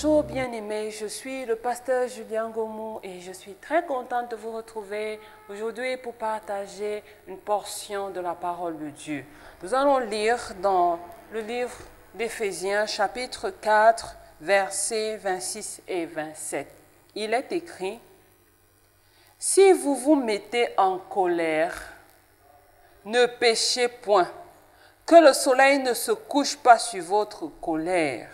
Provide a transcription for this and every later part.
Bonjour bien-aimés, je suis le pasteur Julien Gomou et je suis très contente de vous retrouver aujourd'hui pour partager une portion de la parole de Dieu. Nous allons lire dans le livre d'Éphésiens chapitre 4, versets 26 et 27. Il est écrit: « Si vous vous mettez en colère, ne péchez point, que le soleil ne se couche pas sur votre colère.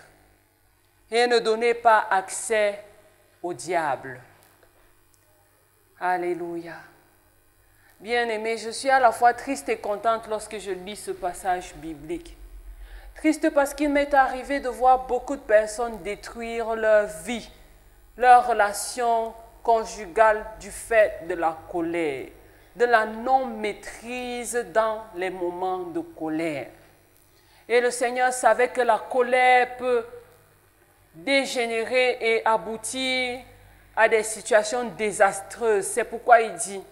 Et ne donnez pas accès au diable. » Alléluia. Bien-aimés, je suis à la fois triste et contente lorsque je lis ce passage biblique. Triste parce qu'il m'est arrivé de voir beaucoup de personnes détruire leur vie, leur relation conjugale du fait de la colère, de la non-maîtrise dans les moments de colère. Et le Seigneur savait que la colère peut dégénérer et aboutir à des situations désastreuses. C'est pourquoi il dit: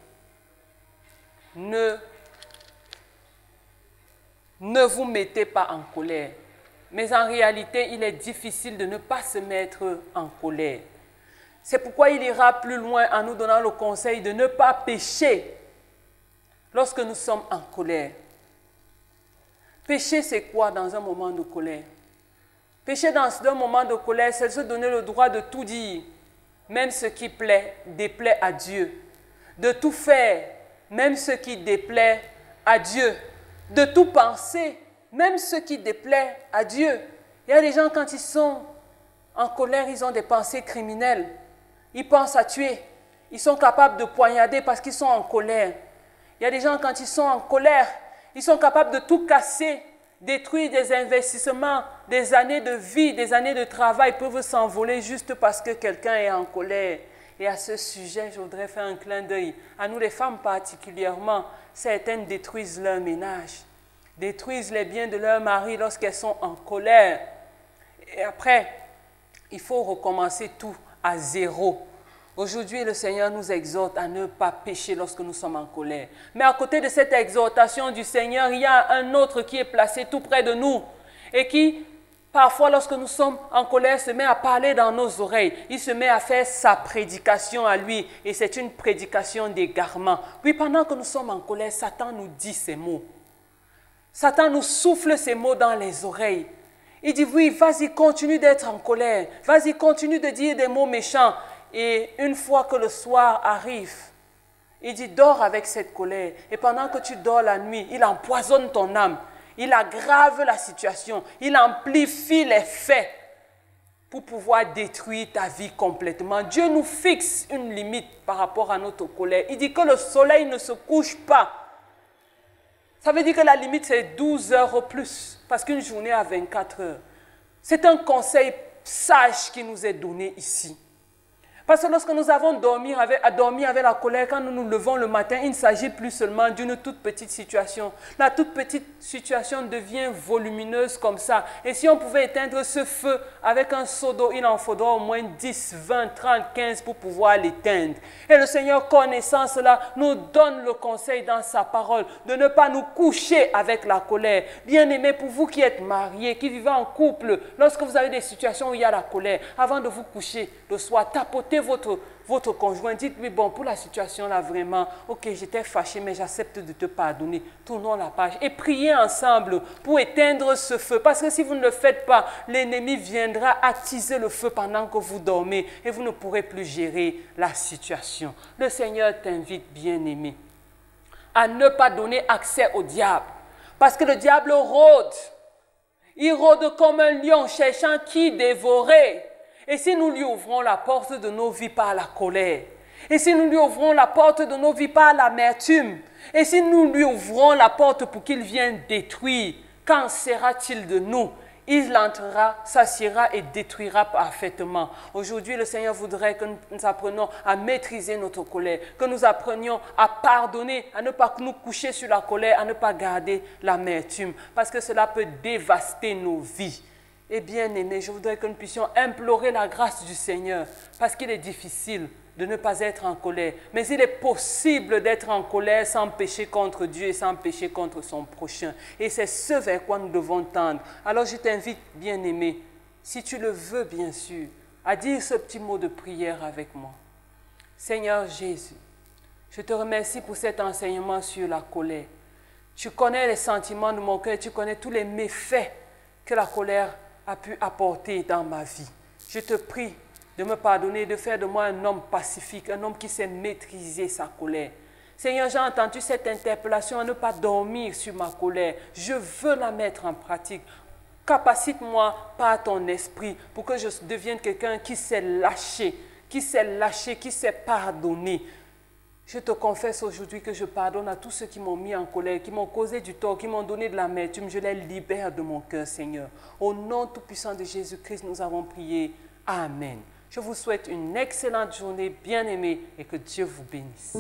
ne vous mettez pas en colère. Mais en réalité, il est difficile de ne pas se mettre en colère. C'est pourquoi il ira plus loin en nous donnant le conseil de ne pas pécher lorsque nous sommes en colère. Pécher, c'est quoi dans un moment de colère? Pécher dans un moment de colère, c'est se donner le droit de tout dire, même ce qui déplaît à Dieu. De tout faire, même ce qui déplaît à Dieu. De tout penser, même ce qui déplaît à Dieu. Il y a des gens, quand ils sont en colère, ils ont des pensées criminelles. Ils pensent à tuer. Ils sont capables de poignarder parce qu'ils sont en colère. Il y a des gens, quand ils sont en colère, ils sont capables de tout casser, détruire des investissements, des années de vie, des années de travail peuvent s'envoler juste parce que quelqu'un est en colère. Et à ce sujet, je voudrais faire un clin d'œil. À nous les femmes particulièrement, certaines détruisent leur ménage, détruisent les biens de leur mari lorsqu'elles sont en colère. Et après, il faut recommencer tout à zéro. Aujourd'hui, le Seigneur nous exhorte à ne pas pécher lorsque nous sommes en colère. Mais à côté de cette exhortation du Seigneur, il y a un autre qui est placé tout près de nous et qui, parfois, lorsque nous sommes en colère, se met à parler dans nos oreilles. Il se met à faire sa prédication à lui et c'est une prédication d'égarement. Puis pendant que nous sommes en colère, Satan nous dit ces mots. Satan nous souffle ces mots dans les oreilles. Il dit: oui, vas-y, continue d'être en colère. Vas-y, continue de dire des mots méchants. Et une fois que le soir arrive, il dit: dors avec cette colère. Et pendant que tu dors la nuit, il empoisonne ton âme. Il aggrave la situation. Il amplifie les faits pour pouvoir détruire ta vie complètement. Dieu nous fixe une limite par rapport à notre colère. Il dit que le soleil ne se couche pas. Ça veut dire que la limite, c'est 12 heures au plus. Parce qu'une journée a 24 heures. C'est un conseil sage qui nous est donné ici. Parce que lorsque nous avons dormi avec la colère, quand nous nous levons le matin, il ne s'agit plus seulement d'une toute petite situation. La toute petite situation devient volumineuse comme ça. Et si on pouvait éteindre ce feu avec un seau d'eau, il en faudra au moins 10, 20, 30, 15 pour pouvoir l'éteindre. Et le Seigneur, connaissant cela, nous donne le conseil dans sa parole de ne pas nous coucher avec la colère. Bien-aimés, pour vous qui êtes mariés, qui vivez en couple, lorsque vous avez des situations où il y a la colère, avant de vous coucher le soir, tapotez votre conjoint, dites-lui: bon, pour la situation là, vraiment, ok, j'étais fâché, mais j'accepte de te pardonner. Tournons la page et priez ensemble pour éteindre ce feu. Parce que si vous ne le faites pas, l'ennemi viendra attiser le feu pendant que vous dormez et vous ne pourrez plus gérer la situation. Le Seigneur t'invite, bien-aimé, à ne pas donner accès au diable. Parce que le diable rôde. Il rôde comme un lion cherchant qui dévorer. Et si nous lui ouvrons la porte de nos vies par la colère, et si nous lui ouvrons la porte de nos vies par l'amertume, et si nous lui ouvrons la porte pour qu'il vienne détruire, qu'en sera-t-il de nous? Il entrera, s'assiera et détruira parfaitement. Aujourd'hui, le Seigneur voudrait que nous apprenions à maîtriser notre colère, que nous apprenions à pardonner, à ne pas nous coucher sur la colère, à ne pas garder l'amertume, parce que cela peut dévaster nos vies. Et bien aimés, je voudrais que nous puissions implorer la grâce du Seigneur, parce qu'il est difficile de ne pas être en colère. Mais il est possible d'être en colère sans pécher contre Dieu et sans pécher contre son prochain. Et c'est ce vers quoi nous devons tendre. Alors je t'invite, bien-aimé, si tu le veux bien sûr, à dire ce petit mot de prière avec moi. Seigneur Jésus, je te remercie pour cet enseignement sur la colère. Tu connais les sentiments de mon cœur, tu connais tous les méfaits que la colère a pu apporter dans ma vie. Je te prie de me pardonner, de faire de moi un homme pacifique, un homme qui sait maîtriser sa colère. Seigneur, j'ai entendu cette interpellation à ne pas dormir sur ma colère. Je veux la mettre en pratique. Capacite-moi par ton esprit pour que je devienne quelqu'un qui sait lâcher, qui sait pardonner. Je te confesse aujourd'hui que je pardonne à tous ceux qui m'ont mis en colère, qui m'ont causé du tort, qui m'ont donné de l'amertume. Je les libère de mon cœur, Seigneur. Au nom tout-puissant de Jésus-Christ, nous avons prié. Amen. Je vous souhaite une excellente journée, bien-aimée, et que Dieu vous bénisse.